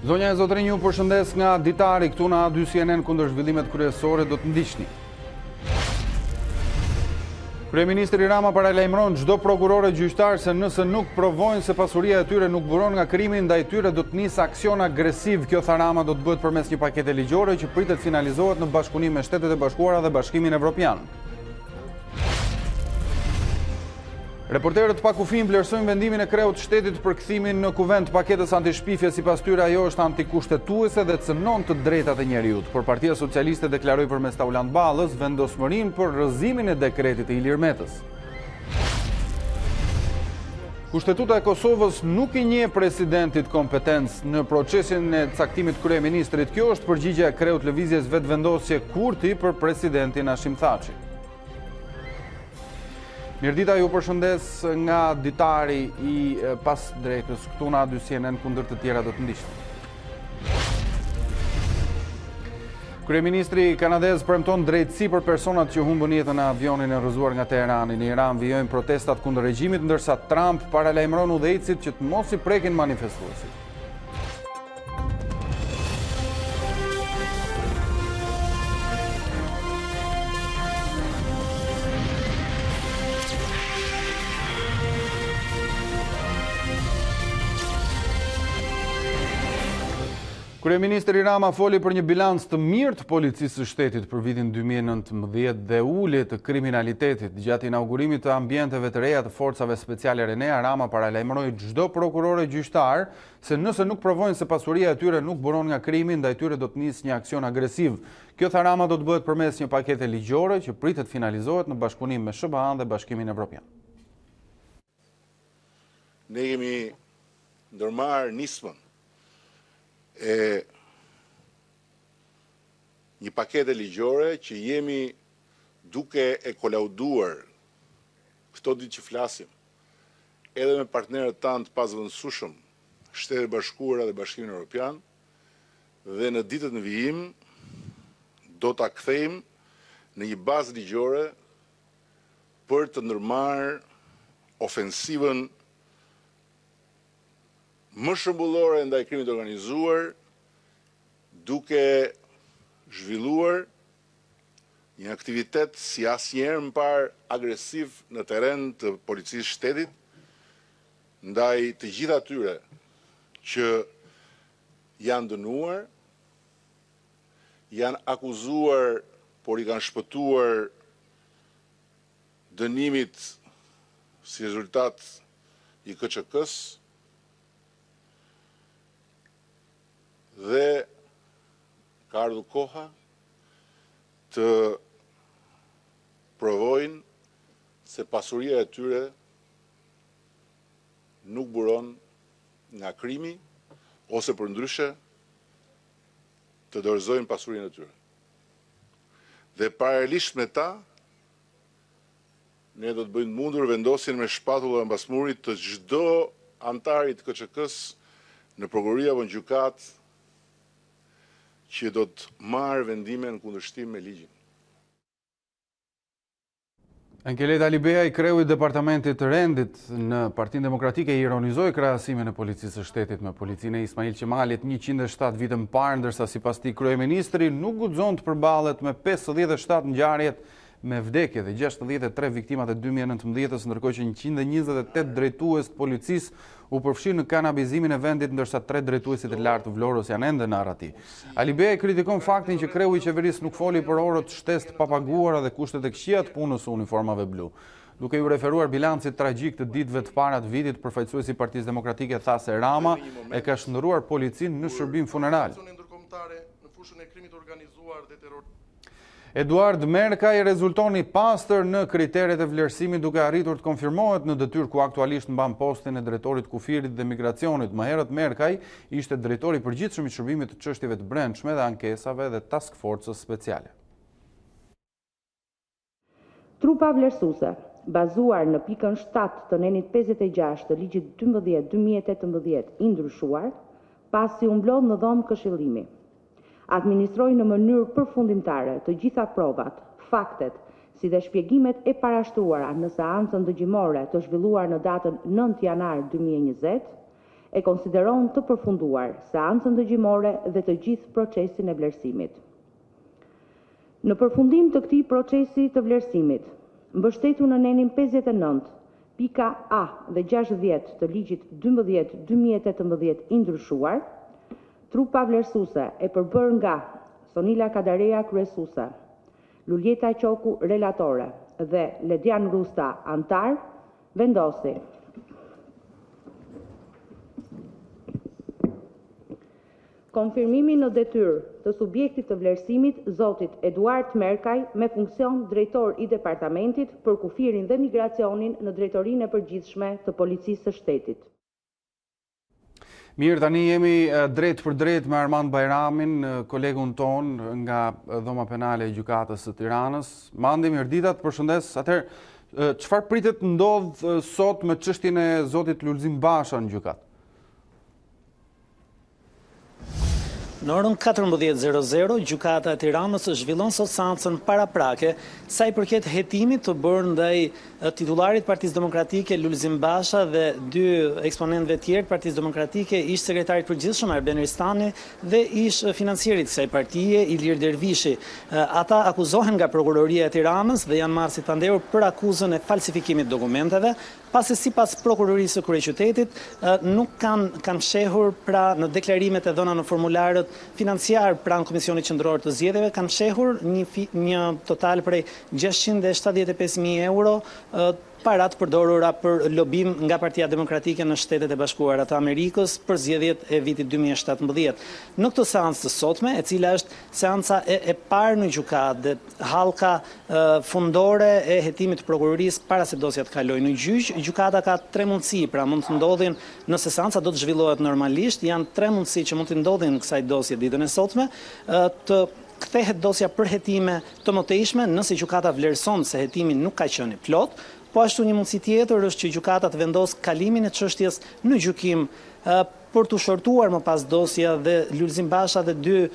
Zonja e zotërinj, ju përshëndes nga Ditari, këtu në A2 CNN kundër zhvillimet kryesore do të ndiqni. Kryeministri Rama paralajmëron çdo prokuror e gjyqtar se nëse nuk provojnë se pasuria e tyre nuk buron nga krimi, ndaj tyre do të nisë aksion agresiv. Kjo, tha Rama, do të bëhet përmes një pakete ligjore që pritet finalizohet në bashkëpunim me Shtetet e Bashkuara dhe Bashkimin Evropian. Reporterët pa kufi vlerësojnë vendimin e kreut shtetit për kthimin në kuvent paketës antishpifje, sipas tyre ajo është antikushtetuese dhe cënon të drejtat e njeriut. Por Partia Socialiste deklaroi përmes Taulant Ballës vendosmërinë për rrëzimin e dekretit të Ilir Metës. Kushtetuta e Kosovës nuk i njeh presidentit kompetencë në procesin e caktimit kryeministrit. Kjo është përgjigjja e kreut lëvizjes vetëvendosje Kurti për presidentin Hashim Thaçi. Mirdita, ju përshëndes nga Ditari i pas drekës, këtu në A2 CNN kundër të tjera do të ndiqni. Kryeministri kanadez premton drejtësi për personat që humbën jetën në avionin e rrëzuar nga Teherani. Në Iran vijojnë protestat kundër regjimit, ndërsa Trump paralajmëron udhëheqësit që të mos i prekin manifestuesit. Kryeministri Rama foli për një bilans të mirë të policisë së shtetit për vitin 2019 dhe ulje të kriminalitetit. Gjatë inaugurimit të ambienteve të reja të forcave speciale Renea, Rama paralajmëroi çdo prokuror e gjyqtar se nëse nuk provojnë se pasuria e tyre nuk buron nga krimi, ndaj tyre do të nisë një aksion agresiv. Kjo, tha Rama, do të bëhet përmes një pakete ligjore që pritet finalizohet në bashkëpunim me SBA-n dhe Bashkimin Evropian. Ne kemi ndërmarrë nismën e një pakete ligjore që jemi duke e kolauduar këto ditë që flasim edhe me partnerët tanë të pazëvendësueshëm, Shtetet e Bashkuara dhe Bashkimin Evropian, dhe në ditët në vijim do ta kthejmë në një bazë ligjore për të ndërmarrë ofensivën më shëmbullore ndaj krimit të organizuar, duke zhvilluar një aktivitet si asnjëherë më parë agresiv në terren të policisë shtetit, ndaj të gjithë atyre që janë dënuar, janë akuzuar, por i kanë shpëtuar dënimit si rezultat i KÇK-s, dhe ka ardhur koha të provojnë se pasuria e tyre nuk buron nga krimi, ose përndryshe të dorëzojnë pasurinë e tyre. Dhe paralelisht me ta, ne do të bëjmë mundur vendosjen me shpatulla mbas murit të çdo antarit të KÇK-s në prokurori apo në gjykatë që do të marrë vendime në kundërshtim me ligjin. Enkeleta Libeja, i kreu i departamentit të rendit në Partinë Demokratike, ironizoi krahasimin e policisë së shtetit me policinë e Ismail Qemalit 107 vite më parë, ndërsa sipas tij kryeministri nuk guxon të përballet me 57 ngjarjet me vdekje dhe 63 viktimat e 2019-s, ndërkohë që 128 drejtues të policisë u përfshin në kanabizimin e vendit, ndërsa 3 drejtuesit e lartë të Vlorës janë ende në arrati. Alibeja kritikon faktin që kreu i qeverisë nuk foli për orët shtesë të papaguara dhe kushtet e këqija të punës së uniformave blu. Duke ju referuar bilancit tragjik të ditëve të para të vitit, përfaqësuesi i Partisë Demokratike tha se Rama e ka shndërruar policinë në shërbim funeral. Eduard Merkaj rezultoni pastër në kriteret e vlerësimit, duke arritur të konfirmohet në detyrë ku aktualisht mban postin e drejtorit kufirit dhe migracionit. Më herët Merkaj ishte drejtori i përgjithshëm i shërbimit të çështjeve të brendshme dhe ankesave dhe task force-s speciale. Trupa vlerësuese, bazuar në pikën 7 të nenit 56 të ligjit 12/2018 i ndryshuar, pasi u mblodh në dhomë këshillimi. Administroi në mënyrë përfundimtare të gjitha provat, faktet, si dhe shpjegimet e parashtruara në seancën dëgjimore të zhvilluar në datën 9 janar 2020, e konsideron të përfunduar seancën dëgjimore dhe të gjithë procesin e vlerësimit. Në përfundim të këtij procesi të vlerësimit, mbështetur në nenin 59, pika A dhe 60 të ligjit 12/2018 i ndryshuar, trupa vlerësuese e përbërë nga Sonila Kadareja kryesuese, Luljeta Qoku relatore dhe Ledian Rusta antar, vendosi konfirmimin në detyrë të subjektit të vlerësimit zotit Eduard Merkaj me funksion drejtor i departamentit për kufirin dhe migracionin në drejtorinë e përgjithshme të policisë së shtetit. Mirë, tani jemi drejt për drejt me Armand Bajramin, kolegun ton nga dhoma penale e gjykatës së Tiranës. Mandi, mirëditat, përshëndes. Atëherë, çfarë pritet ndodh sot me çështjen e zotit Lulzim Basha në gjykatë? Në orën 14:00, gjykata e Tiranës zhvillon sot seancën paraprake sa i përket hetimit të bërë ndaj titullarit Partisë Demokratike Lulzim Basha dhe dy eksponentëve tjerë Partisë Demokratike, ish sekretarit përgjithshëm Arben Ristani dhe ish financierit kësaj partie Ilir Dervishi. Ata akuzohen nga prokuroria e Tiranës dhe janë marrë si të nderur për akuzën e falsifikimit dokumenteve, pasi sipas prokurorisë së kryeqytetit nuk kanë fshehur pra në deklarimet e dhëna në formularët financiar pranë Komisionit Qendror të Zgjedhjeve, kanë fshehur një total prej 675.000 euro parat përdorura për lobim nga Partia Demokratike në Shtetet e Bashkuara të Amerikës për zgjedhjet e vitit 2017. Në këtë seancë të sotme, e cila është seanca e parë në gjykatë dhe hallka fundore e hetimit të prokurorisë para se dosja të kalojë në gjyq, gjykata ka 3 mundësi, pra mund të ndodhin nëse seanca do të zhvillohet normalisht, janë 3 mundësi që mund të ndodhin në kësaj dosje ditën e sotme, të kthehet dosja për hetime të mëtejshme nëse gjykata vlerëson se hetimi nuk ka qenë i plot. Po ashtu një mundësi tjetër është që gjykata të vendosë kalimin e çështjes në gjykim për të shortuar më pas dosja dhe Lulzim Basha dhe dy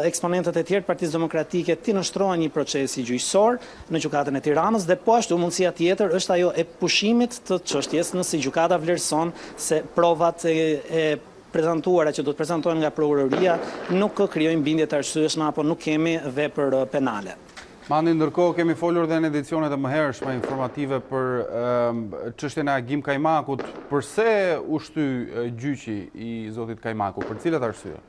eksponentët e tjerë Partisë Demokratike të nënshtrohen një procesi gjyqësor në gjykatën e Tiranës dhe po ashtu mundësia tjetër është ajo e pushimit të çështjes nëse gjykata vlerëson se provat e prezantuara që do të prezantohen nga prokuroria nuk krijojnë bindje të arsyeshme apo nuk kemi vepër penale. Mandi, ndërkohë kemi folur dhe në edicionet e mëhershme informative për çështjen e Agim Kajmakut. Përse u shty gjyqi i zotit Kajmaku? Për cilat arsye?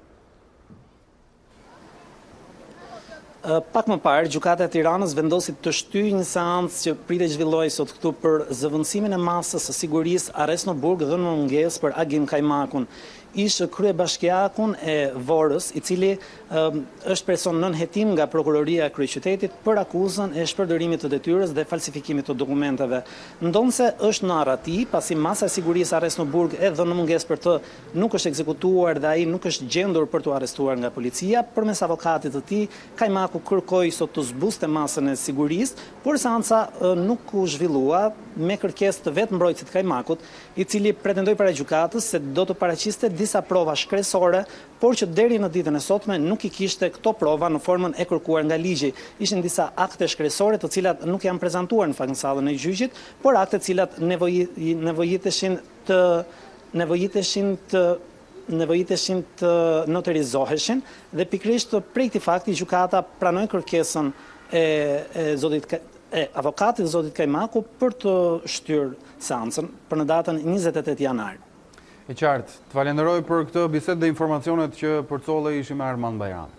Pak më parë, gjykata e Tiranës vendosi të shtyjë një seancë që pritet zhvillojë sot këtu për zëvendësimin e masës së sigurisë arrest në burg dhe në mungesë për Agim Kajmakun. Ishte kryebashkiakun e Vorës, i cili është person nën hetim nga prokuroria e kryeqytetit për akuzën e shpërdorimit të detyrës dhe falsifikimit të dokumenteve. Ndonse është në arrati, pasi masa e sigurisë arrest në burg e dhënë në mungesë për të nuk është ekzekutuar dhe ai nuk është gjendur për të arrestuar nga policia, përmes avokatit të tij, Kajmaku kërkoi sot të zbuste masën e sigurisë, por seanca nuk u zhvillua me kërkesë të vetë mbrojtësit Kajmakut, i cili pretendoi para gjykatës se do të paraqiste disa prova shkresore, por që deri në ditën e sotme nuk i kishte këto prova në formën e kërkuar nga ligji. Ishin disa akte shkresore të cilat nuk janë prezantuar në fakt në sallën e gjyqit, por akte të cilat nevojiteshin të noterizoheshin dhe pikërisht prej këtij fakti gjykata pranoi kërkesën e avokatit zotit Kajmaku për të shtyrë seancën për në datën 28 janar. E qartë, të falenderoj për këtë bisedë dhe informacionet që përcolle ishim me Armand Bajram.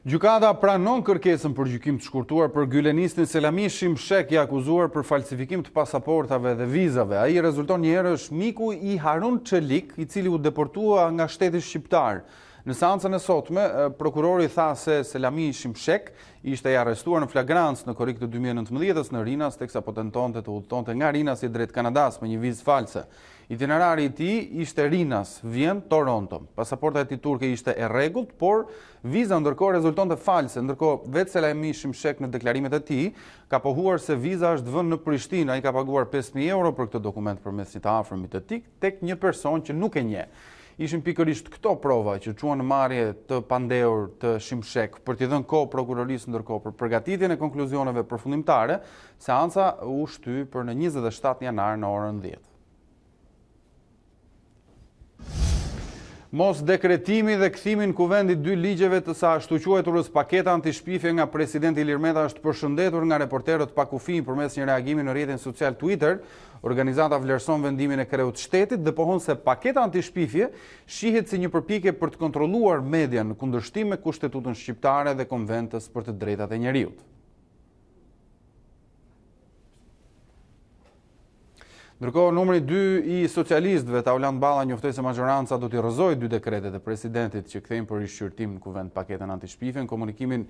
Gjykata pranon kërkesën për gjykim të shkurtuar për gylenistin Selami Shimshek i akuzuar për falsifikim të pasaportave dhe vizave. Ai rezulton një herë është miku i Harun Çelik, i cili u deportua nga shteti shqiptar. Në seancën e sotme, prokurori tha se Selami Shimshek ishte i arrestuar në flagrancë në korrik të 2019 në Rinas, teksa po tentonte të udhëtonte nga Rinasi drejt Kanadas me një vizë false. Itinerari i tij ishte Rinas, Vjen, Toronto. Pasaporta e tij turke ishte e rregullt, por viza ndërkohë rezultonte false. Ndërkohë vetë Selami Shimshek në deklarimet e tij ka pohuar se viza është vënë në Prishtinë. Ai ka paguar 5.000 euro për këtë dokument përmes një të afërmit të tij tek një person që nuk e njeh. Ishin pikërisht këto prova që quan në marrje të pandehur të Shimshek për t'i dhënë kohë prokurorisë ndërkohë për përgatitjen e konkluzioneve përfundimtare. Seanca u shty për në 27 janar në orën 10. Mos dekretimi dhe kthimin kuvendit 2 ligjeve të sa ashtu quajturës paketa antishpifje nga presidenti Ilir Meta është përshëndetur nga reporterët pa kufi përmes një reagimi në rrjetin social Twitter. Organizata vlerëson vendimin e kreut shtetit dhe pohon se paketa antishpifje shihet si një përpjekje për të kontrolluar media në kundërshtim me Kushtetutën shqiptare dhe Konventës për të drejtat e njerëzit. Ndërkohë, numri 2 i socialistëve, Tauland Balla, njoftoi se majoranca do t'i rrëzojë 2 dekretet e presidentit që kthejnë për rishqyrtim në kuvend paketën antishpifje. Në komunikimin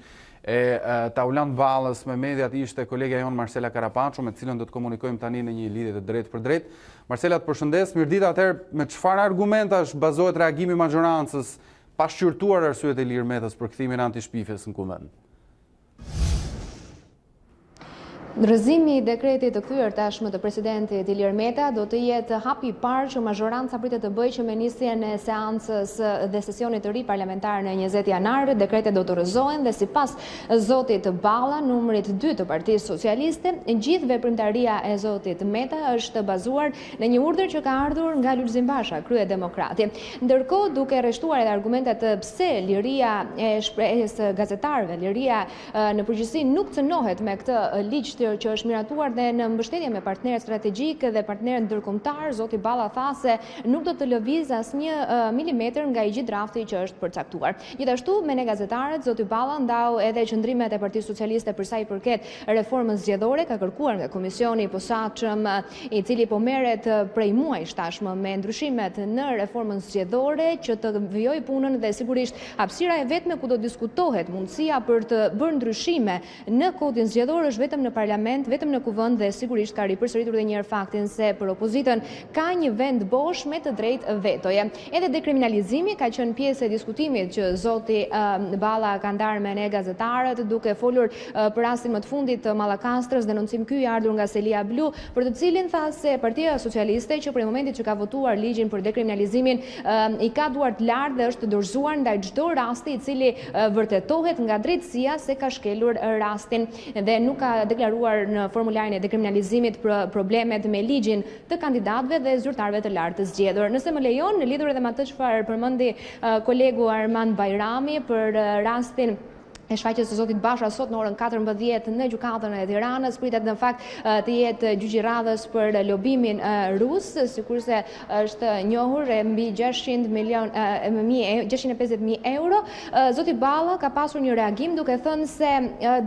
e Tauland Ballës me mediat ishte kolegja jon Marcela Karapanço, me të cilën do të komunikojmë tani në një lidhje të drejtë për drejtë. Marcela, të përshëndes. Mirëditë. Atëherë, me çfarë argumentash bazohet reagimi i majorancës pa shqyrtuar arsyet e Ilir Metës për kthimin e antishpifjes në kuvend? Rrëzimi i dekretit të kthyer tashmë të presidentit Ilir Meta do të jetë hapi i parë që mazhoranca pritet të bëjë që me nisjen e seancës dhe sesionit të ri parlamentar në 20 janar, dekretet do të rrëzohen dhe sipas zotit Balla, numrit 2 të Partisë Socialiste, gjithë veprimtaria e zotit Meta është bazuar në një urdhër që ka ardhur nga Lulzim Basha, kryedemokrati. Ndërkohë, duke rreshtuar edhe argumentet pse liria e shprehjes gazetarëve, liria në përgjithësi nuk cënohet me këtë ligj që është miratuar dhe në mbështetje me partnerët strategjik dhe partnerët ndërkombëtar, zoti Balla tha se nuk do të lëviz asnjë milimetër nga i gjithë drafti që është përcaktuar. Gjithashtu, me ne gazetarët, zoti Balla ndau edhe qëndrimet e Partisë Socialiste për sa i përket reformës zgjedhore, ka kërkuar nga komisioni i posaçëm, i cili po merret prej muajsh tashmë me ndryshimet në reformën zgjedhore, që të vijojë punën dhe sigurisht hapësira e vetme ku do diskutohet mundësia për të bërë ndryshime në kodin zgjedhor është vetëm në parlament, vetëm në kuvend, dhe sigurisht ka ripërsëritur edhe një herë faktin se për opozitën ka një vend bosh me të drejtë vetoje. Edhe dekriminalizimi ka qenë pjesë e diskutimit që zoti Balla ka ndarë me ne gazetarët, duke folur për rastin më të fundit të Mallakastrës, denoncim ky i ardhur nga Selia Blu, për të cilin tha se Partia Socialiste që prej momentit që ka votuar ligjin për dekriminalizimin i ka duart lart dhe është dorëzuar ndaj çdo rasti i cili vërtetohet nga drejtësia se ka shkelur rastin dhe nuk ka deklaruar në formularin e dekriminalizimit për problemet me ligjin të kandidatëve dhe zyrtarëve të lartë të zgjedhur. Nëse më lejon, në lidhur edhe me atë çfarë përmendi kolegu Armand Bajrami për rastin e shfaqjes së zotit Basha sot në orën 14 në gjykatën e Tiranës, pritet në fakt të jetë gjyqi radhës për lobimin rus, sikurse është njohur mbi 650.000 euro. Zoti Balla ka pasur një reagim duke thënë se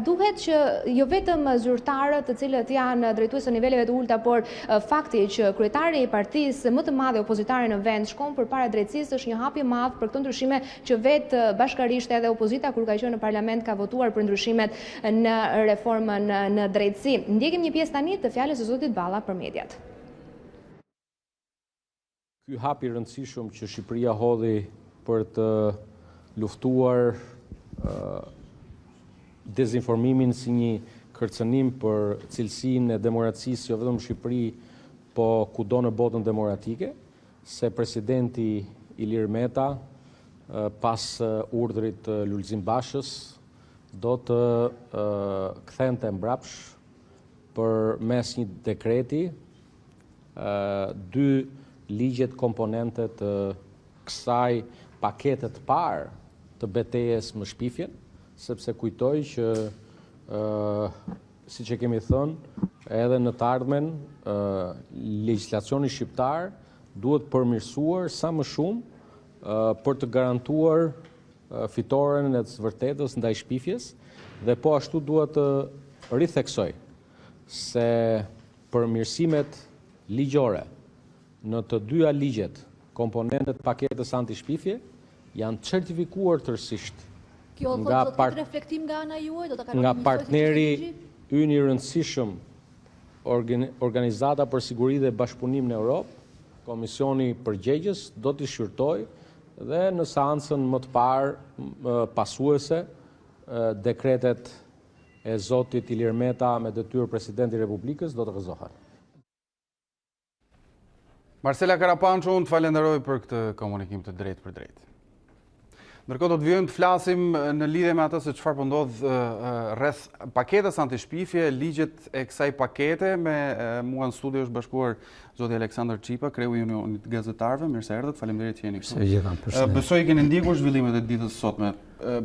duhet që jo vetëm zyrtarët të cilët janë drejtues të niveleve të ulta, por fakti që kryetari i partisë më të madhe opozitare në vend shkon përpara drejtësisë është një hap i madh për këtë ndryshime që vetë bashkarisht edhe opozita kur ka qenë në parlament ka votuar për ndryshimet në reformën në drejtësi. Ndjekim një pjesë tani të fjalës së zotit Balla për mediat. Ky hap i rëndësishëm që Shqipëria hodhi për të luftuar dezinformimin si një kërcënim për cilësinë e demokracisë jo vetëm në Shqipëri, po kudo në botën demokratike, se presidenti Ilir Meta pas urdhrit të Lulzim Bashës do të kthente mbrapsh për mes një dekreti 2 ligjet komponente të kësaj paketet parë të betejës më shpifjen, sepse kujtoj që siç e kemi thënë edhe në të ardhmen legjislacioni shqiptar duhet përmirësuar sa më shumë për të garantuar fitoren e të vërtetës ndaj shpifjes, dhe po ashtu duhet të ritheksoj se përmirësimet ligjore në të dyja ligjet, komponentet paketës antishpifje, janë certifikuar tërësisht nga partneri ynë i rëndësishëm, Organizata për Siguri dhe Bashkëpunim në Europë, Komisioni Përgjegjës, do t'i shqyrtojë dhe në seancën më të parë pasuese dekretet e zotit Ilir Meta me detyrë presidenti i Republikës do të rrëzohen. Marcela Karapanço, unë të falenderoj për këtë komunikim të drejtë për drejtë. Ndërkohë do të vijojmë të flasim në lidhje me atë se çfarë po ndodh rreth paketës antishpifje, ligjet e kësaj pakete. Me mua në studio është bashkuar zoti Aleksandër Çipa, kreu i Unionit të Gazetarëve. Mirë se erdhët. Faleminderit që jeni këtu. Besoj keni ndjekur zhvillimet e ditës së sotme.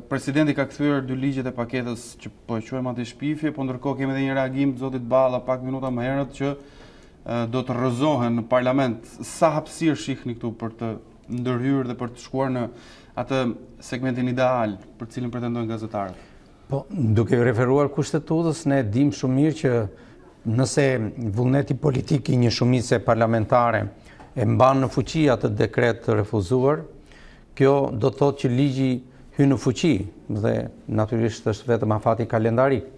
Presidenti ka kthyer dy ligjet e paketës që po e quajmë antishpifje, po ndërkohë kemi edhe një reagim të zotit Balla pak minuta më herët që do të rrëzohen në parlament. Sa hapësirë shihni këtu për të ndërhyrë dhe për të shkuar në atë segmentin ideal për cilin pretendojnë gazetarët? Po, duke referuar kushtetutës, ne dim shumë mirë që nëse vullneti politik i një shumice parlamentare e mban në fuqi atë dekret të refuzuar, kjo do të thotë që ligji hyn në fuqi dhe natyrisht është vetëm afati kalendarik.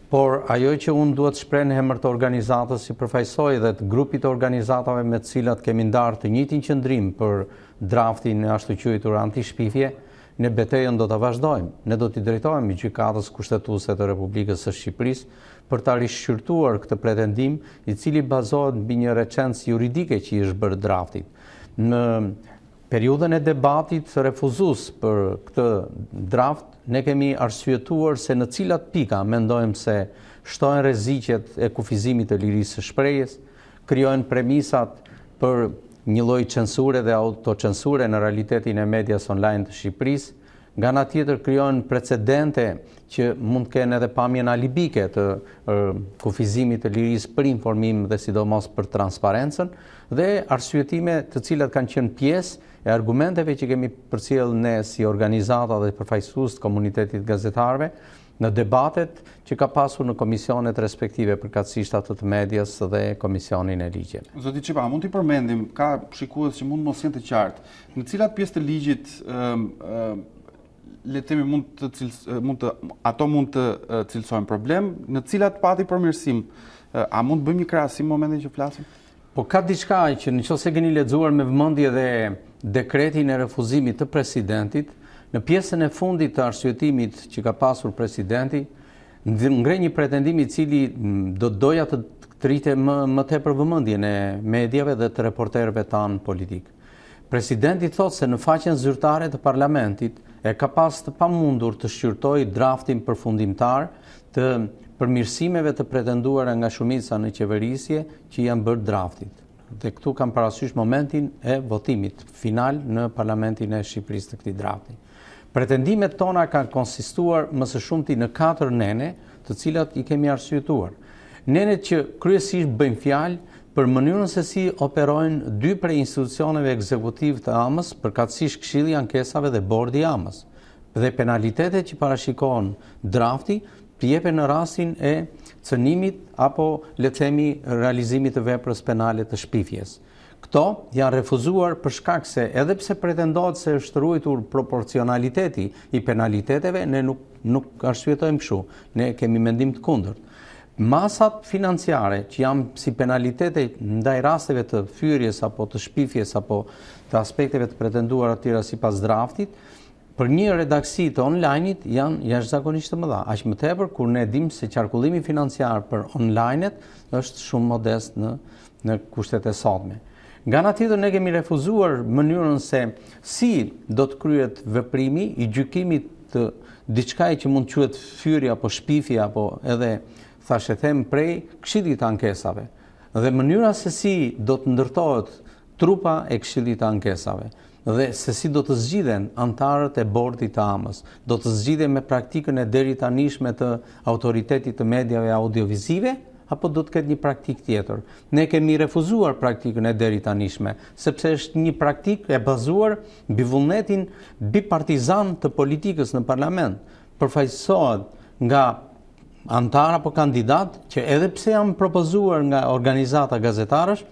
Por ajo që unë duhet shpreh në emër të organizatës si përfaqësoj dhe të grupit të organizatave me të cilat kemi ndarë të njëjtin qëndrim për draftin e ashtu quajtur antishpifje, ne betejën do ta vazhdojmë. Ne do t'i drejtohemi gjykatës kushtetuese të Republikës së Shqipërisë për ta rishqyrtuar këtë pretendim, i cili bazohet mbi një recencë juridike që i është bërë draftit. Në periudhën e debatit refuzues për këtë draft, ne kemi arsyetuar se në cilat pika mendojmë se shtohen rreziqet e kufizimit të lirisë së shprehjes, krijohen premisat për një lloj censure dhe autocensure në realitetin e medias online të Shqipërisë, nga ana tjetër krijohen precedente që mund të kenë edhe pamjen alibike të kufizimit të lirisë për informim dhe sidomos për transparencën, dhe arsyetime të cilat kanë qenë pjesë e argumenteve që kemi përcjellë ne si organizata dhe përfaqësues të komunitetit gazetarëve në debatet që ka pasur në komisionet respektive, përkatësisht atë të medias dhe komisionin e ligjeve. Zoti Çipa, mund t'i përmendim, ka shikues që mos jenë të qartë, në cilat pjesë të ligjit le të themi ato mund të cilësojnë problem, në cilat pati përmirësim, a mund të bëjmë një krahasim në momentin që flasim? Po ka diçka që nëse keni lexuar me vëmendje dhe dekretin e refuzimit të presidentit, në pjesën e fundit të arsyetimit që ka pasur presidenti, ngre një pretendim i cili do doja të trite më tepër vëmendjen e mediave dhe të reporterëve tanë politik. Presidenti thotë se në faqen zyrtare të parlamentit e ka pas të pamundur të shqyrtojë draftin përfundimtar të përmirësimeve të pretenduara nga shumica në qeverisje që janë bërë draftit. Dhe këtu kam parasysh momentin e votimit final në Parlamentin e Shqipërisë të këtij drafti. Pretendimet tona kanë konsistuar më së shumti në 4 nene, të cilat i kemi arsyetuar. Nenet që kryesisht bëjnë fjalë për mënyrën se si operojnë 2 prej institucioneve ekzekutiv të AMës, përkatësisht Këshilli i Ankesave dhe Bordi i AMës, dhe penalitetet që parashikon drafti jepen në rastin e cënimit apo le të themi realizimit të veprës penale të shpifjes. Këto janë refuzuar për shkak se edhe pse pretendohet se është ruajtur proporcionaliteti i penaliteteve, ne nuk arsyetojmë kështu. Ne kemi mendim të kundërt. Masat financiare që janë si penalitete ndaj rasteve të fyrjes apo të shpifjes apo të aspekteve të pretenduara të tjera sipas draftit, për një redaksi të online-it janë jashtëzakonisht të mëdha. Aq më tepër kur ne dim se qarkullimi financiar për online-et është shumë modest në kushtet e sotme. Nga ana tjetër ne kemi refuzuar mënyrën se si do të kryhet veprimi i gjykimit të diçka që mund të quhet fyrje apo shpifje apo edhe thashë them prej Këshillit të Ankesave. Dhe mënyra se si do të ndërtohet trupa e Këshillit të Ankesave dhe se si do të zgjidhen antarët e bordit të AMës, do të zgjidhen me praktikën e deri tanishme të autoritetit të mediave audiovizive, apo do të ketë një praktik tjetër. Ne kemi refuzuar praktikën e deri tanishme, sepse është një praktik e bazuar mbi vullnetin bipartizan të politikës në parlament. Përfaqësohet nga antar apo kandidat që edhe pse janë propozuar nga organizata gazetarësh,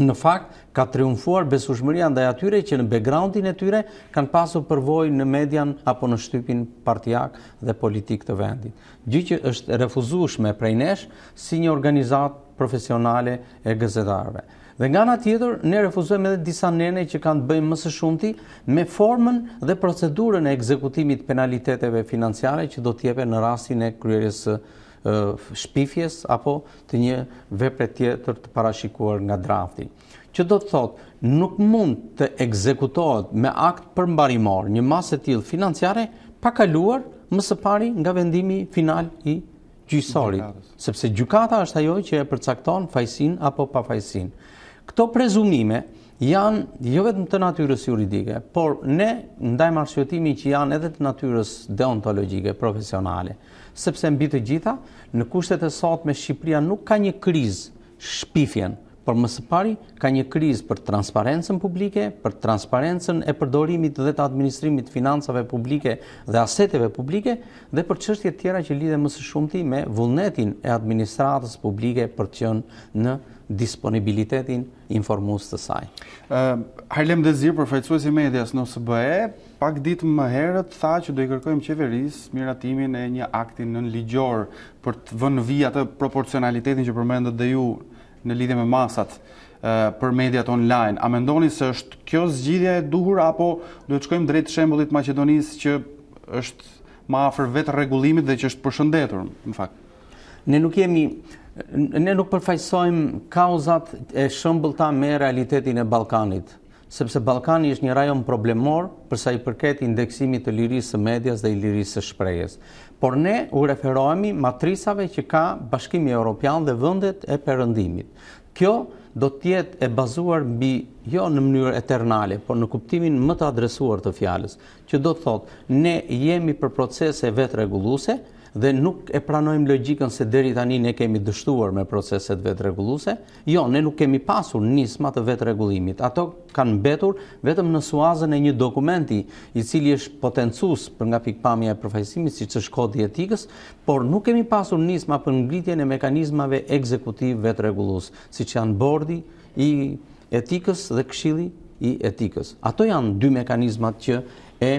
në fakt ka triumfuar besueshmëria ndaj atyre që në backgroundin e tyre kanë pasur përvojë në median apo në shtypin partijak dhe politik të vendit. Gjë që është refuzueshme prej nesh si një organizatë profesionale e gazetarëve. Dhe nga ana tjetër, ne refuzojmë edhe disa nene që kanë të bëjnë më së shumti me formën dhe procedurën e ekzekutimit penaliteteve financiare që do të jepen në rastin e kryerjes së shpifjes apo të një vepre tjetër të parashikuar nga drafti. Që do të thotë, nuk mund të ekzekutohet me akt përmbarimor një masë e tillë financiare pa kaluar më së pari nga vendimi final i gjyqësorit, sepse gjykata është ajo që e përcakton fajësinë apo pafajësinë. Këto prezumime janë jo vetëm të natyrës juridike, por ne ndajmë arsyetimin që janë edhe të natyrës deontologjike, profesionale, sepse mbi të gjitha, në kushtet e sotme Shqipëria nuk ka një krizë shpifjen, por më së pari ka një krizë për transparencën publike, për transparencën e përdorimit dhe të administrimit të financave publike dhe aseteve publike dhe për çështje tjera që lidhen më së shumti me vullnetin e administratës publike për të qenë në disponibilitetin informues të saj. Harlem Dezir, përfaqësuesi i medias në OSBE, pak ditë më herët tha që do i kërkojmë qeverisë miratimin e një akti nënligjor për të vënë në vijë atë proporcionalitetin që përmendët dhe ju në lidhje me masat për mediat online. A mendoni se është kjo zgjidhja e duhur apo do të shkojmë drejt shembullit Maqedonisë që është më afër vetë rregullimit dhe që është përshëndetur, në fakt? Ne nuk përfaqësojmë kauzat e shëmbullta me realitetin e Ballkanit, sepse Ballkani është një rajon problemor për sa i përket indeksimit të lirisë së medias dhe i lirisë së shprehjes. Por ne u referohemi matricave që ka Bashkimi Evropian dhe vendet e perëndimit. Kjo do të jetë e bazuar mbi jo në mënyrë eternale, por në kuptimin më të adresuar të fjalës, që do të thotë ne jemi për procese vetë rregulluese dhe nuk e pranojmë logjikën se deri tani ne kemi dështuar me proceset vetë rregulluese. Jo, ne nuk kemi pasur nisma të vetë rregullimit. Ato kanë mbetur vetëm në suazën e një dokumenti i cili është potencues për nga pikpamja e përfaqësimit, siç është kodi i etikës, por nuk kemi pasur nisma për ngritjen e mekanizmave ekzekutiv vetë rregullues, siç janë bordi i etikës dhe këshilli i etikës. Ato janë dy mekanizmat që e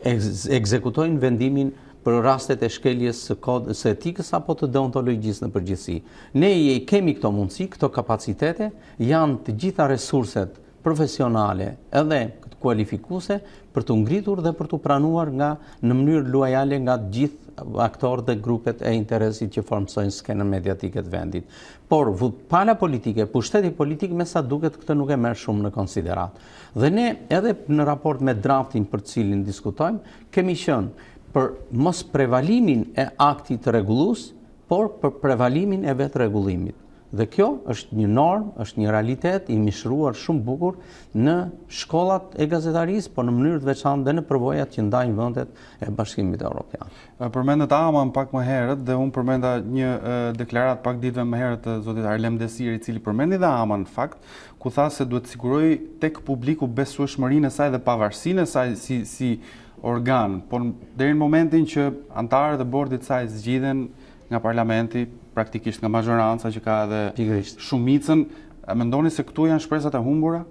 ekzekutojnë vendimin për rastet e shkeljes së etikës apo të deontologjisë në përgjithësi. Ne i kemi këto mundësi, këto kapacitete, janë të gjitha resurset profesionale edhe kualifikuese për të ngritur dhe për të pranuar në mënyrë luajale nga gjithë aktorët dhe grupet e interesit që formsojnë skenën mediatike të vendit. Por pala politike, pushteti politik me sa duket këtë nuk e merr shumë në konsiderat. Dhe ne edhe në raport me draftin për të cilin diskutojmë, kemi qenë për mos prevalimin e aktit rregullues, por për prevalimin e vetë rregullimit. Dhe kjo është një normë, është një realitet i mishruar shumë bukur në shkollat e gazetarisë, por në mënyrë të veçantë dhe në përvojat që ndajnë vendet e Bashkimit Evropian. Përmendet Aman pak më herët dhe unë përmenda një deklaratë pak ditëve më herët të zotit Harlem Dezir, i cili përmendi dhe Aman në fakt, ku tha se duhet siguroj tek publiku besueshmërinë e saj dhe pavarësinë e saj si organ, por deri në momentin që antarët e bordit saj zgjidhen nga parlamenti, praktikisht nga mazhoranca që ka edhe shumicën, a mendoni se këtu janë shpresat e humbura?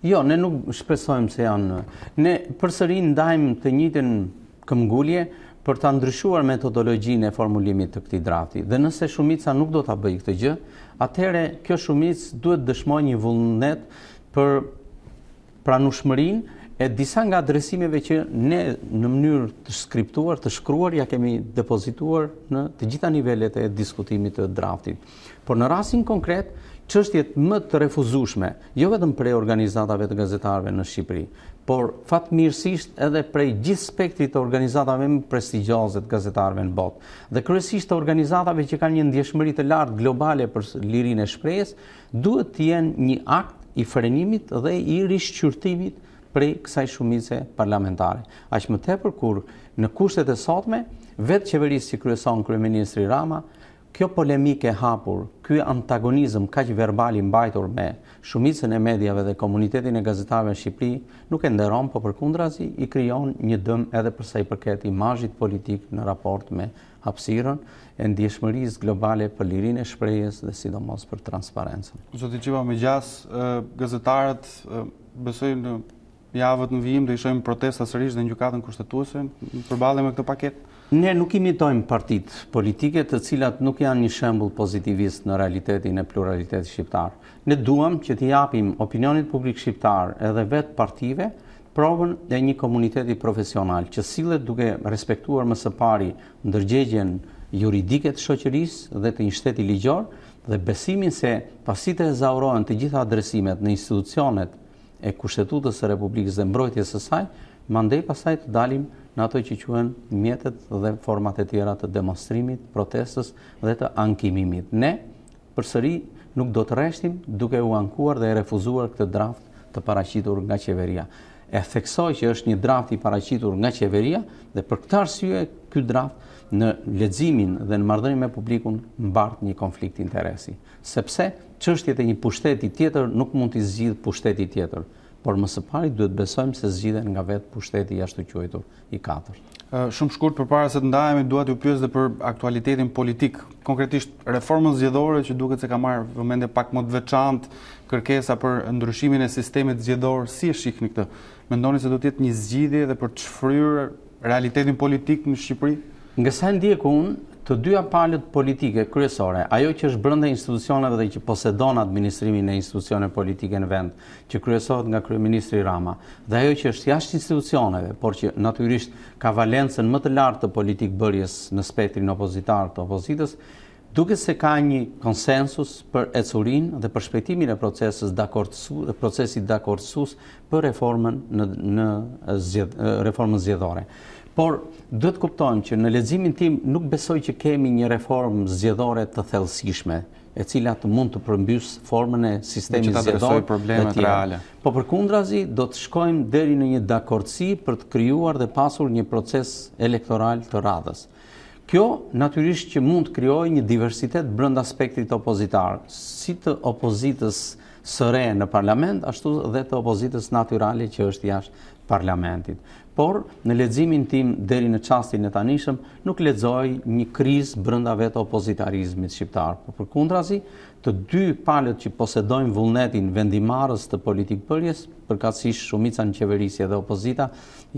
Jo, ne nuk shpresojmë se janë. Ne përsëri ndajmë të njëjtën këmbgulje për ta ndryshuar metodologjinë e formulimit të këtij drafti. Dhe nëse shumica nuk do ta bëjë këtë gjë, atëherë kjo shumicë duhet dëshmojë një vullnet për pranueshmërinë e disa nga adresimeve që ne në mënyrë të skriptuar, të shkruar, ja kemi depozituar në të gjitha nivelet e diskutimit të draftit. Por në rastin konkret, çështjet më të refuzueshme, jo vetëm prej organizatave të gazetarëve në Shqipëri, por fatmirësisht edhe prej gjithë spektrit të organizatave më prestigjioze të gazetarëve në botë, dhe kryesisht të organizatave që kanë një ndjeshmëri të lartë globale për lirinë e shprehjes, duhet të jenë një akt i frenimit dhe i rishqyrtimit prej kësaj shumice parlamentare. Aq më tepër kur në kushtet e sotme, vetë qeverisë që kryeson kryeministri Rama, kjo polemike e hapur, ky antagonizëm kaq verbal i mbajtur me shumicën e mediave dhe komunitetin e gazetarëve në Shqipëri, nuk e nderon, por përkundrazi i krijon një dëm edhe për sa i përket imazhit politik në raport me hapësirën e ndjeshmërisë globale për lirinë e shprehjes dhe sidomos për transparencën. Zoti Qipa me gjas, gazetarët besoj në javët në vijim do i shohim protesta sërish dhe në gjykatën kushtetuese përballje me këtë paketë? Ne nuk imitojmë partitë politike të cilat nuk janë një shembull pozitivist në realitetin e pluralitetit shqiptar. Ne duam që t'i japim opinionit publik shqiptar edhe vetë partive provën e një komuniteti profesional që sillet duke respektuar më së pari ndërgjegjen juridike të shoqërisë dhe të një shteti ligjor, dhe besimin se pasi të ezaurohen të gjitha adresimet në institucionet e Kushtetutës së Republikës dhe mbrojtjes së saj, mandej pastaj të dalim në ato që quhen mjetet dhe format e tjera të demonstrimit, protestës dhe të ankimimit. Ne, përsëri, nuk do të rreshtim duke u ankuar dhe refuzuar këtë draft të paraqitur nga qeveria. E theksoj që është një draft i paraqitur nga qeveria dhe për këtë arsye ky draft në leximin dhe në marrëdhënie me publikun mbart një konflikt interesi, sepse çështjet e një pushteti tjetër nuk mund t'i zgjidh pushteti tjetër, por më së pari duhet besojmë se zgjidhen nga vetë pushteti jashtë quajtur i katërt. Shumë shkurt përpara se të ndahemi, dua t'ju pyes edhe për aktualitetin politik, konkretisht reformën zgjedhore që duket se ka marrë vëmendje pak më të veçantë, kërkesa për ndryshimin e sistemit zgjedhor, si e shihni këtë? Mendoni se do të jetë një zgjidhje edhe për të shfryrë realitetin politik në Shqipëri? Nga sa ndjek unë, të dyja palët politike kryesore, ajo që është brenda institucioneve dhe që posedon administrimin e institucione politike në vend, që kryesohet nga kryeministri Rama, dhe ajo që është jashtë institucioneve, por që natyrisht ka valencën më të lartë të politikbërjes në spektrin opozitar të opozitës, duke se ka një konsensus për ecurinë dhe për shpejtimin e procesit dakordësues për reformën reformën zgjedhore. Por duhet kuptojmë që në leximin tim nuk besoj që kemi një reformë zgjedhore të thellësishme, e cila të mund të përmbys formën e sistemit zgjedhor problemet reale. Po përkundrazi do të shkojmë deri në një dakordsi për të krijuar dhe pasur një proces elektoral të radhës. Kjo natyrisht që mund të krijojë një diversitet brenda spektrit opozitar, si të opozitës së re në parlament, ashtu dhe të opozitës natyrale që është jashtë parlamentit. Por në leximin tim deri në çastin e tanishëm nuk lexoj një krizë brenda vetë opozitarizmit shqiptar, por përkundrazi, të dy palët që posedojnë vullnetin vendimarrës të politikbërjes, përkatësisht shumica në qeverisje dhe opozita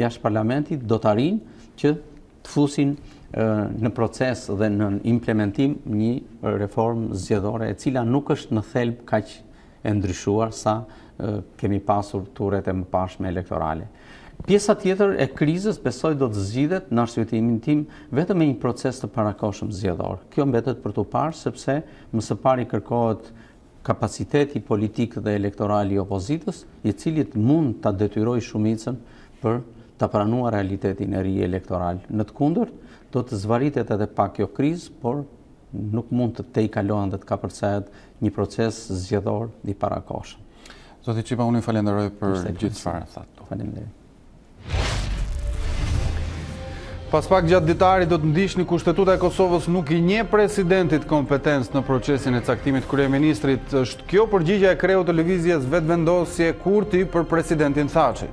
jashtë parlamentit, do të arrijnë që të fusin në proces dhe në implementim një reformë zgjedhore e cila nuk është në thelb kaq e ndryshuar sa kemi pasur turet e mëparshme elektorale. Pjesa tjetër e krizës besoj do të zgjidhet në arsyetimin tim vetëm me një proces të parakohshëm zgjedhor. Kjo mbetet për tu parë sepse më së pari kërkohet kapaciteti politik dhe elektoral i opozitës, i cili mund ta detyrojë shumicën për ta pranuar realitetin e ri elektoral. Në të kundërt, do të zvaritet edhe pak kjo krizë, por nuk mund të tejkalohen dhe të kapërcehet një proces zgjedhor i parakohshëm. Zoti Çipa, unë ju falenderoj për gjithë çfarë thatë. Faleminderit. Pas pak gjatë ditarit do të ndiqni Kushtetuta e Kosovës nuk i njeh presidentit kompetencë në procesin e caktimit kryeministrit. Është kjo përgjigjja e kreut të lëvizjes vetëvendosje Kurti për presidentin Thaçi.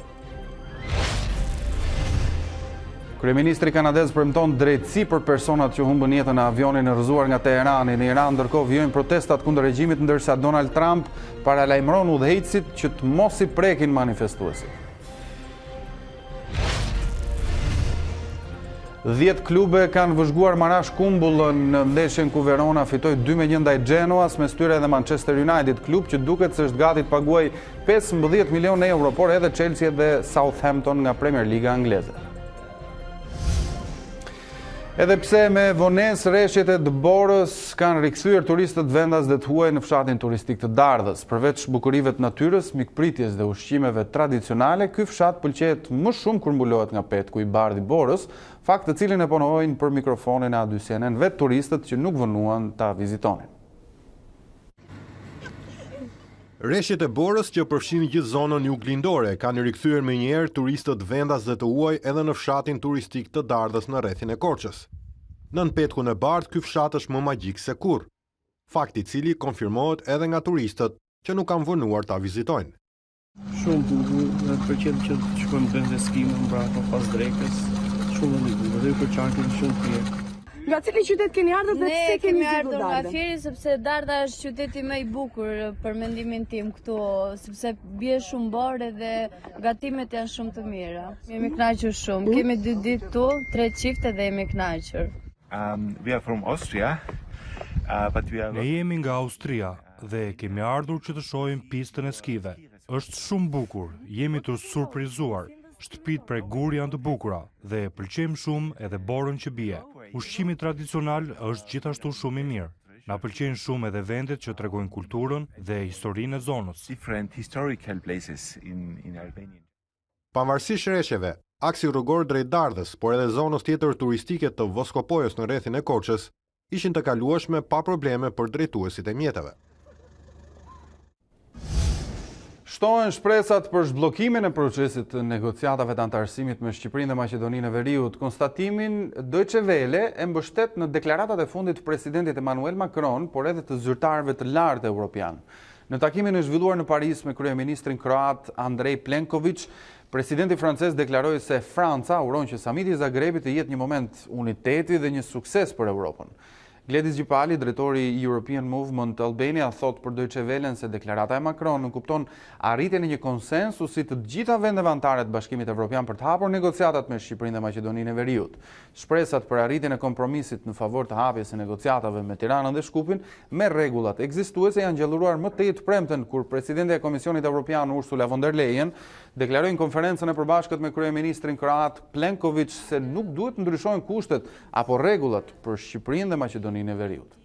Kryeministri kanadez premton drejtësi për personat që humbën jetën në avionin e rrëzuar nga Teherani në Iran, ndërkohë vijojnë protestat kundër regjimit, ndërsa Donald Trump paralajmëron udhëheqësit që të mos i prekin manifestuesit. 10 klube kanë vëzhguar marrësh kumbullën në ndeshjen ku Verona fitoi 2-1 ndaj Genoas, mes tyre edhe Manchester United, klub që duket se është gati të paguajë 15 milionë euro, por edhe Chelsea dhe Southampton nga Premier Liga angleze. Edhe pse me vonesë rreshtet e Dëborës kanë rikthyer turistët vendas dhe të huaj në fshatin turistik të Dardhës. Përveç bukurive të natyrës, mikpritjes dhe ushqimeve tradicionale, ky fshat pëlqejet më shumë kur mbulohet nga petku i bardh i Borës, fakt të cilin e punojnë për mikrofonin e A2 CNN vetë turistët që nuk vënuan ta vizitonin. Rreshtet e Borës që përfshin gjithë zonën juglindore kanë rikthyer menjëherë turistët vendas dhe të huaj edhe në fshatin turistik të Dardhës në rrethin e Korçës. Nën petkun e bardh ky fshat është më magjik se kurrë, fakt i cili konfirmohet edhe nga turistët që nuk kanë vënuar ta vizitojnë. Shumë bukur, dhe të pëlqen që të shkojmë të bëjmë skimë mbrapa pas drekës, shumë e bukur, dhe për qarkin shumë mirë. Nga cili qytet keni ardhur dhe pse keni ardhur nga Fieri, sepse Darda është qyteti më i bukur për mendimin tim këtu, sepse bie shumë borë dhe gatimet janë shumë të mira. Jemi kënaqur shumë. Kemi 2 ditë këtu, 3 çifte dhe jemi kënaqur. We are from Austria, but we are... Ne jemi nga Austria dhe kemi ardhur që të shohim pistën e skive. Është shumë bukur, jemi të surprizuar. Shtëpit prej gur janë të bukura dhe pëlqejmë shumë edhe borën që bie. Ushqimi tradicional është gjithashtu shumë i mirë. Na pëlqejnë shumë edhe vendet që tregojnë kulturën dhe historinë e zonës. Pavarësisht rreshjeve, aksi rrugor drejt Dardhës, por edhe zonës tjetër turistike të Voskopojës në rrethin e Korçës, ishin të kalueshme pa probleme për drejtuesit e mjeteve. Shtohen shpresat për zhbllokimin e procesit të negociatave të antarësimit me Shqipërinë dhe Maqedoninë e Veriut. Konstatimin Deutsche Welle e mbështet në deklaratat e fundit të presidentit Emmanuel Macron, por edhe të zyrtarëve të lartë evropian. Në takimin e zhvilluar në Paris me kryeministrin kroat Andrej Plenković, presidenti francez deklaroi se Franca uron që samiti i Zagrebit të jetë një moment uniteti dhe një sukses për Europën. Gledis Gjipali, drejtori i European Movement Albania, thot për Deutsche Welle se deklarata e Macron nuk kupton arritjen e një konsensusi të gjitha vendeve anëtare të Bashkimit Evropian për të hapur negociatat me Shqipërinë dhe Maqedoninë e Veriut. Shpresat për arritjen e kompromisit në favor të hapjes së negociatave me Tiranën dhe Shkupin me rregullat ekzistuese janë gjelluar më tej të premten kur presidenti e Komisionit Evropian Ursula von der Leyen deklaroi në konferencën e përbashkët me kryeministrin kroat Plenković se nuk duhet të ndryshojnë kushtet apo rregullat për Shqipërinë dhe Maqedoninë e Veriut.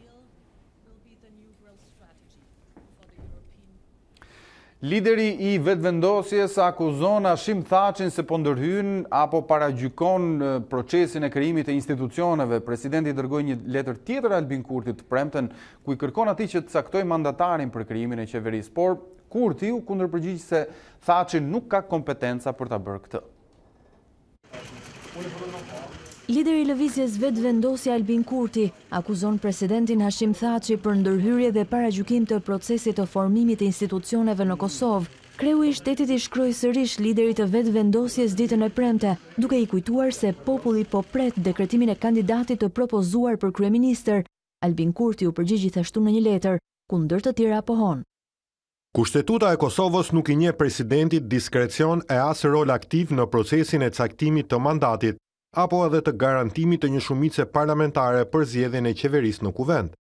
Lideri i vetëvendosjes akuzon Hashim Thaqin se po ndërhyn apo paragjykon procesin e krijimit të institucioneve. Presidenti dërgoi një letër tjetër Albin Kurtit të premten ku i kërkon atij që të caktojë mandatarin për krijimin e qeverisë, por Kurti u kundërpërgjigj se Thaqi nuk ka kompetenca për ta bërë këtë. Lideri i lëvizjes vetëvendosja Albin Kurti akuzon presidentin Hashim Thaçi për ndërhyrje dhe paragjykim të procesit të formimit të institucioneve në Kosovë. Kreu i shtetit i shkroi sërish liderit të vetëvendosjes ditën e premte, duke i kujtuar se populli po pret dekretimin e kandidatit të propozuar për kryeministër. Albin Kurti u përgjigj gjithashtu në një letër, ku ndër të tjera pohon. Kushtetuta e Kosovës nuk i njeh presidentit diskrecion e as rol aktiv në procesin e caktimit të mandatit, apo edhe të garantimit të një shumice parlamentare për zgjedhjen e qeverisë në kuvend.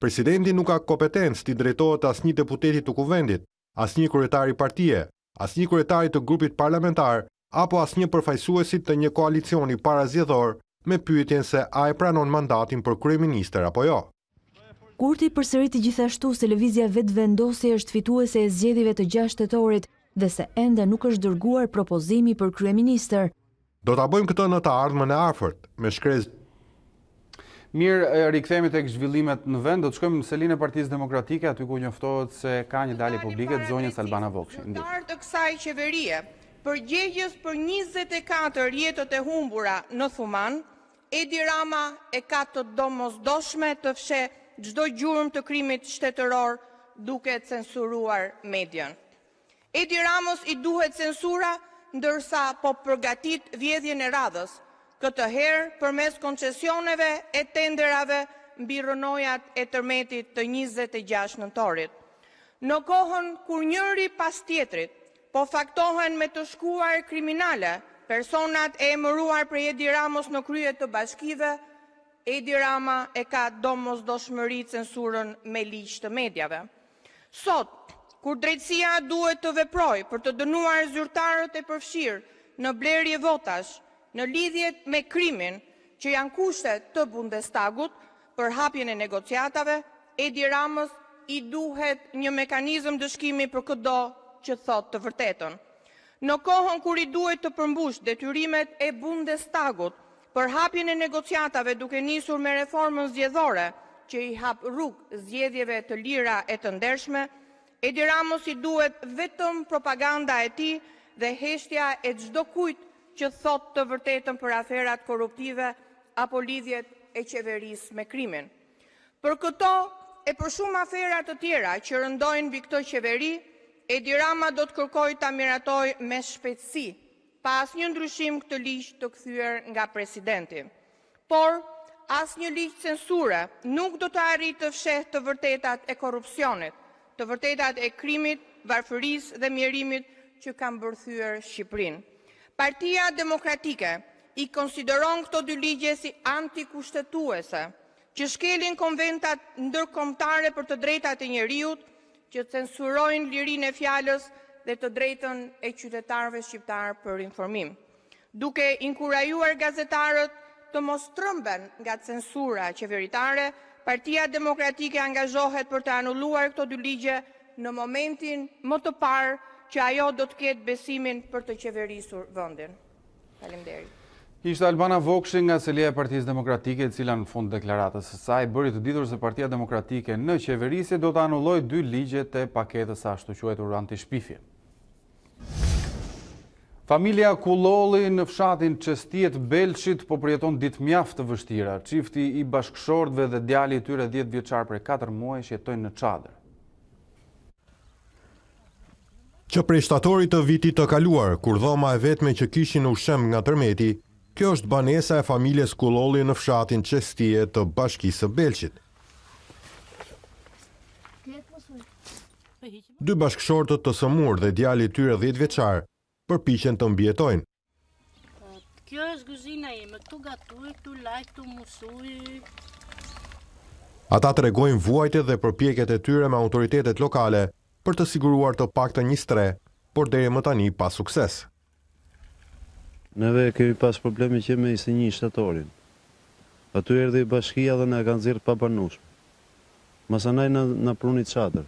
Presidenti nuk ka kompetencë t'i drejtohet asnjë deputeti të kuvendit, asnjë kryetari partie, asnjë kryetari të grupit parlamentar, apo asnjë përfaqësuesit të një koalicioni parazgjedhor me pyetjen se a e pranon mandatin për kryeministër apo jo. Kurti përsëriti gjithashtu se lëvizja vetëvendosje është fituese e zgjedhjeve të 6 tetorit dhe se ende nuk është dërguar propozimi për kryeministër. Do ta bëjmë këtë në të ardhmen e afërt, me shkresë. Mirë, rikthehemi tek zhvillimet në vend. Do të shkojmë në selinë e Partisë Demokratike, aty ku njoftohet se ka një dalje publike të zonjës Albana Vokshi. Ndërtar të kësaj qeverie, përgjegjës për 24 jetët e humbura në Thuman, Edi Rama e ka të domosdoshme të fsheh çdo gjurmë të krimit shtetëror duke censuruar median. Edi Ramos i duhet censura ndërsa po përgatit vjedhjen e radhës, këtë herë përmes koncesioneve e tenderave mbi rënojat e tërmetit të 26 nëntorit. Në kohën kur njëri pas tjetrit po faktohen me të shkuar kriminale personat e emëruar prej Edi Ramos në krye të bashkive, Edi Rama e ka domosdoshmëri censurën me ligj të medjave. Sot, kur drejtësia duhet të veprojë për të dënuar zyrtarët e përfshirë në blerje votash, në lidhjet me krimin që janë kushtet të Bundestagut për hapjen e negociatave, Edi Ramës i duhet një mekanizëm dëshkimi për çdo që thot të vërtetën. Në kohën kur i duhet të përmbush detyrimet e Bundestagut për hapjen e negociatave duke nisur me reformën zgjedhore që i hap rrugë zgjedhjeve të lira e të ndershme, Edi Ramos i duhet vetëm propaganda e tij dhe heshtja e çdo kujt që thot të vërtetën për aferat korruptive apo lidhjet e qeverisë me krimin. Për këto e për shumë afera të tjera që rëndojnë mbi këtë qeveri, Edi Rama do të kërkojë ta miratojë me shpejtësi, pa asnjë ndryshim këtë ligj të kthyer nga presidenti. Por asnjë ligj censure nuk do të arrijë të fshehë të vërtetat e korrupsionit, të vërtetat e krimit, varfërisë dhe mjerimit që kanë bërthyer Shqipërinë. Partia Demokratike i konsideron këto dy ligje si antikushtetuese, që shkelin konventat ndërkombëtare për të drejtat e njeriut, që censurojnë lirinë e fjalës dhe të drejtën e qytetarëve shqiptar për informim, duke inkurajuar gazetarët të mos trëmben nga censura qeveritare. Partia Demokratike angazhohet për të anulluar këto dy ligje në momentin më të parë që ajo do të ketë besimin për të qeverisur vendin. Faleminderit. Ishte Albana Vokshi nga Selia e Partisë Demokratike, e cila në fund deklaratës së saj bëri të ditur se Partia Demokratike në qeverisje do të anullojë dy ligjet e paketës ashtu quajtur antishpifje. Familja Kullolli në fshatin Çestiet Belçit po përjeton ditë mjaft të vështira. Çifti i bashkëshortëve dhe djali i tyre 10 vjeçar prej 4 muajsh jetojnë në çadër. Që prej shtatorit të vitit të kaluar, kur dhoma e vetme që kishin ushqim nga tërmeti, kjo është banesa e familjes Kullolli në fshatin Çestiet të Bashkisë së Belçit. Dy bashkëshortët të sëmur dhe djali i tyre 10 vjeçar përpiqen të mbijetojnë. Kjo është kuzhina ime, këtu gatuj, këtu laj, këtu musuj. Ata tregojnë vuajtjet dhe përpjekjet e tyre me autoritetet lokale për të siguruar të paktën një stre, por deri më tani pa sukses. Neve kemi pas probleme që me 21 shtatorin. Aty erdhi bashkia dhe na kanë nxjerrë pa banueshëm. Masanaj na pruni çadër.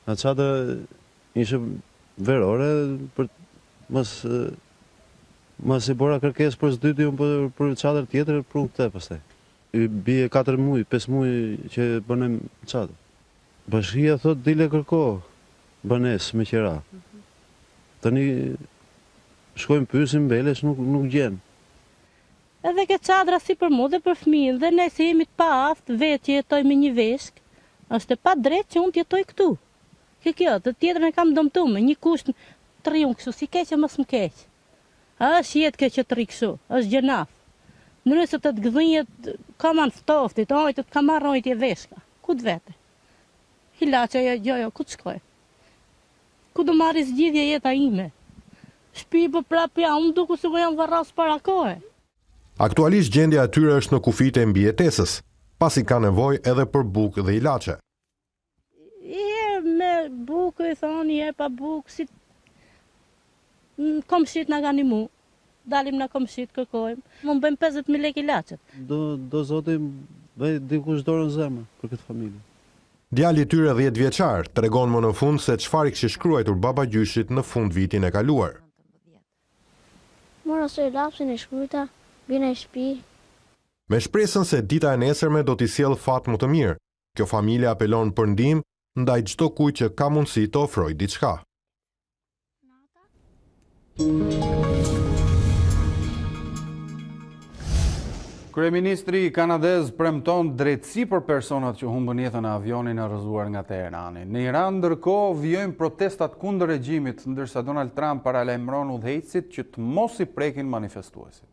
Na çadër ishte verore për mos i bora kërkesë për s'dyti për çadër tjetër për këtë pastaj. I bie 4 muaj, 5 muaj që bënem çadër. Bashkia thot dile kërko banesë me qira. Tani shkojmë pyesim Belesh nuk gjen. Edhe ke çadra si për mua dhe për fëmijën dhe ne si jemi të paaftë vetë që jetoj me një veshk, është e pa drejtë që unë të jetoj këtu. Kjo, të tjetrën e kam dëmtuar me një kusht të rriun kështu, si keq e mos më keq. A është jetë kjo që të rri kështu, është gjenaf. Nëse të gëdhinjet, ka manë ftoftit, ojtë të ka marrë ojtje veshka. Ku të vete? Hilaqa, jo, ku të shkoj? Ku do marri zgjidhje jeta ime? Shpi për prapja, unë duku se jam varras para kohë. Aktualisht gjendja e tyre është në kufijtë e mbijetesës, pasi ka nevojë edhe për bukë dhe ilaçe. Me bukë, i thoni, pa bukë, si komshit nga kanë mu, dalim nga komshit, kërkojmë, më bëjmë 50.000 lekë ilaçet. Do zotim, bëj dikush dorën zemër për këtë familje. Djali i tyre 10 vjeçar tregon më në fund se çfarë kishte shkruar babagjyshit në fund vitin e kaluar. Mora soi lapsin e shkruajta, bina në shtëpi. Me shpresën se dita e nesërme do t'i sjellë fat më të mirë, kjo familje apelon për ndihmë ndaj çdo kujt që ka mundësi të ofrojë diçka. Kryeministri kanadez premton drejtësi për personat që humbën jetën në avionin e rrëzuar nga Teherani. Në Iran, ndërkohë, vijojnë protestat kundër regjimit, ndërsa Donald Trump paralajmëron udhëheqësit që të mos i prekin manifestuesit.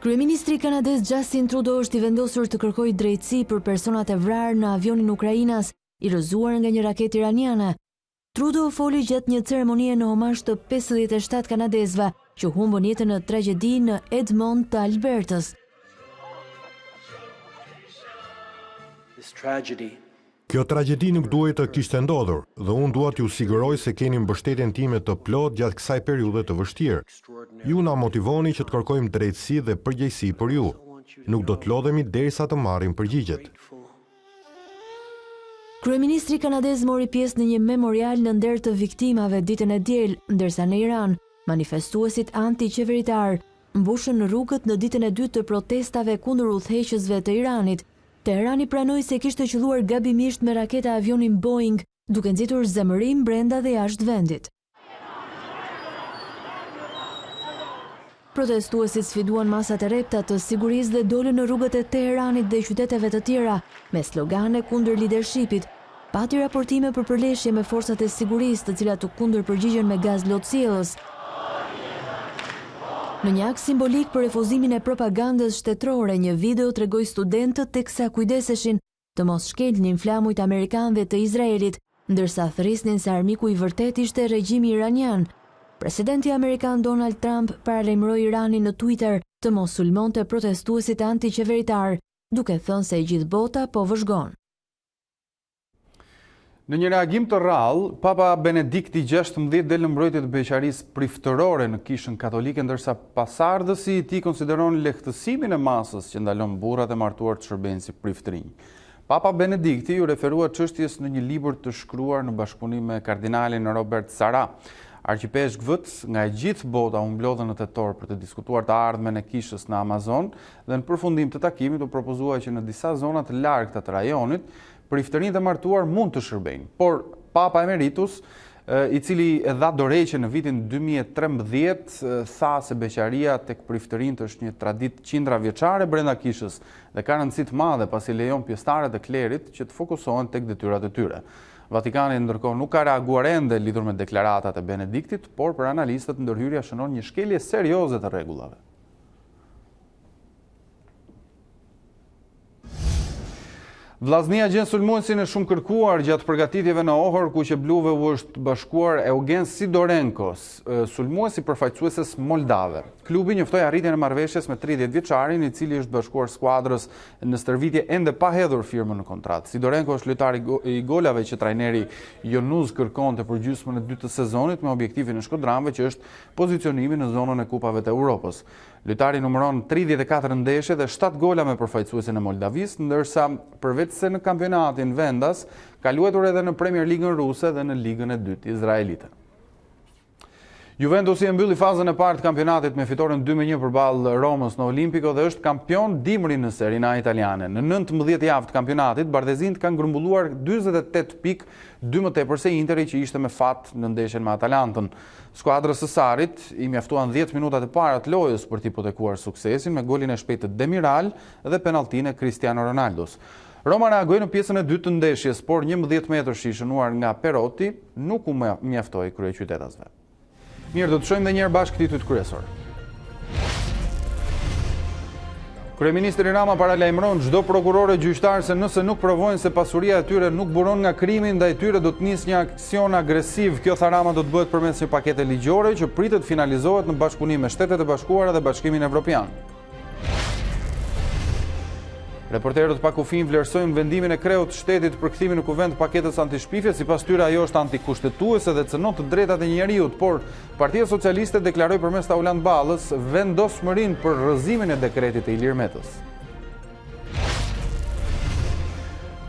Kryeministri kanadez Justin Trudeau është i vendosur të kërkojë drejtësi për personat e vrarë në avionin Ukrainas i rrëzuar nga një raketë iraniane. Trudeau foli gjatë një ceremonie në omazh të 57 kanadezëve që humbën jetën në tragjedi në Edmond të Albertës. Kjo tragjedi nuk duhet të kishte ndodhur dhe unë dua t'ju siguroj se keni mbështetjen time të plot gjatë kësaj periudhe të vështirë. Ju na motivoni që të kërkojmë drejtësi dhe përgjegjësi për ju. Nuk do të lodhemi derisa të marrim përgjigjet. Kryeministri kanadez mori pjesë në një memorial në nder të viktimave ditën e diel, ndërsa në Iran, manifestuesit anti-qeveritar mbushën në rrugët në ditën e dytë të protestave kundër udhëheqësve të Iranit. Teherani pranoi se kishte qelluar gabimisht me raketa avionin Boeing, duke nxitur zemërim brenda dhe jashtë vendit. Protestuesit sfiduan masat e repta të sigurisë dhe dolën në rrugët e Teheranit dhe qyteteve të tjera me slogane kundër lidershipit. Pati raportime për përleshje me forcat e sigurisë, të cilat u kundërpërgjigjen me gaz lotësielës. Në një akt simbolik për refuzimin e propagandës shtetërore, një video tregoi studentët teksa kujdeseshin të mos shkelnin flamujt amerikanëve të Izraelit, ndërsa thrisnin se armiku i vërtet ishte regjimi iranian. Presidenti amerikan Donald Trump paralajmëroi Iranin në Twitter të mos sulmonte protestuesit antiqeveritar, duke thënë se gjithë bota po vëzhgon. Në një reagim të rrallë, Papa Benedikti XVI del në mbrojtje të beqarisë priftërore në Kishën Katolike, ndërsa pasardhësi i tij konsideron lehtësimin e masës që ndalon burrat e martuar të shërbejnë si priftërinj. Papa Benedikti ju referua çështjes në një libër të shkruar në bashkëpunim me kardinalin Robert Sara. Arqipeshk vët nga e gjithë bota u mblodhen në tetor për të diskutuar të ardhmen e kishës në Amazon dhe në përfundim të takimit u propozua që në disa zona të largëta të rajonit priftërinjtë e martuar mund të shërbejnë, por Papa Emeritus, i cili e dha dorëheqje në vitin 2013, tha se beqaria tek priftërinjtë është një traditë qindravjeçare brenda kishës dhe ka rëndësi të madhe pasi lejon pjesëtarët e klerit që të fokusohen tek detyrat e tyre. Vatikani ndërkohë nuk ka reaguar ende lidhur me deklaratat e Benediktit, por për analistët ndërhyrja shënon një shkelje serioze të rregullave. Vllaznia gjen sulmuesin e shumë kërkuar gjatë përgatitjeve në Ohër, ku që bluve u është bashkuar Eugen Sidorenko, sulmuesi përfaqësueses moldave. Klubi njoftoi arritjen e marrëveshjes me 30 vjeçarin, i cili është bashkuar skuadrës në stërvitje ende pa hedhur firmën në kontratë. Sidorenko është lojtar i golave që trajneri Jonuz kërkonte për gjysmën e dytë të sezonit me objektivin e shkodranëve që është pozicionimi në zonën e kupave të Europës. Lojtari numëron 34 ndeshje dhe 7 gola me përfaqësuesin e Moldavisë, ndërsa përveç se në kampionatin vendas, ka luajtur edhe në Premier Ligën ruse dhe në Ligën e dytë izraelite. Juventusi e mbylli fazën e parë të kampionatit me fitoren 2-1 përballë Romës në Olimpiko dhe është kampion dimri në Serie A italiane. Në 19 javë të kampionatit, bardezint kanë grumbulluar 48 pikë, 2 më tepër se Interi që ishte me fat në ndeshjen me Atalantën. Skuadrës së Sarit i mjaftuan 10 minutat e para të lojës për të hipotekuar suksesin me golin e shpejtë të Demiral dhe penalltinë e Cristiano Ronaldos. Roma reagoi në pjesën e dytë të ndeshjes, por 11 metrësh i shënuar nga Perotti nuk u mjaftoi kryeqytetasve. Mirë, do të shohim edhe një herë bashkë titullin kryesor. Kryeministri Rama paralajmëron çdo prokuror e gjyqtar se nëse nuk provojnë se pasuria e tyre nuk buron nga krimi, ndaj tyre do të nisë një aksion agresiv. Kjo, tha Rama, do të bëhet përmes një pakete ligjore që pritet finalizohet në bashkëpunim me Shtetet e Bashkuara dhe Bashkimin Evropian. Reporterët pa kufin vlerësojnë vendimin e kreut të shtetit për kthimin në kuvend paketës antishpifje, sipas tyre ajo është antikushtetuese dhe cënon të drejtat e njeriut, por Partia Socialiste deklaroi përmes Taulant Ballës vendosmërinë për rrëzimin e dekretit të Ilir Metës.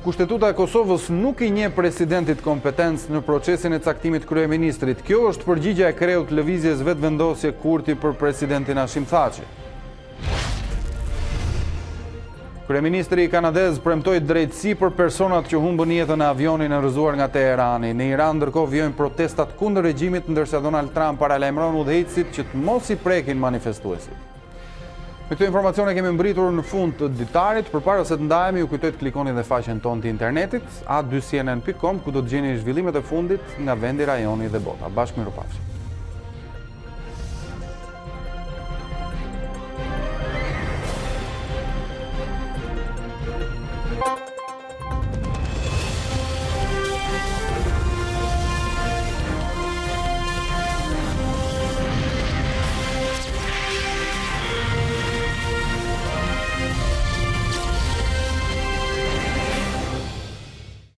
Kushtetuta e Kosovës nuk i njeh presidentit kompetencë në procesin e caktimit kryeministrit. Kjo është përgjigjja e kreut lëvizjes vetëvendosje Kurti për presidentin Hashim Thaçi. Kryeministri kanadez premtoi drejtësi për personat që humbën jetën në avionin e rrëzuar nga Teherani. Në Iran ndërkohë vijojnë protestat kundër regjimit, ndërsa Donald Trump paralajmëron udhëheqësit që të mos i prekin manifestuesit. Me këto informacione kemi mbritur në fund të ditarit. Përpara se të ndahemi, ju kujtoj të klikoni dhe faqen tonë të internetit a2cnn.com, ku do të gjeni zhvillimet e fundit nga vendi, rajoni dhe bota. Bashkë mirupafshim.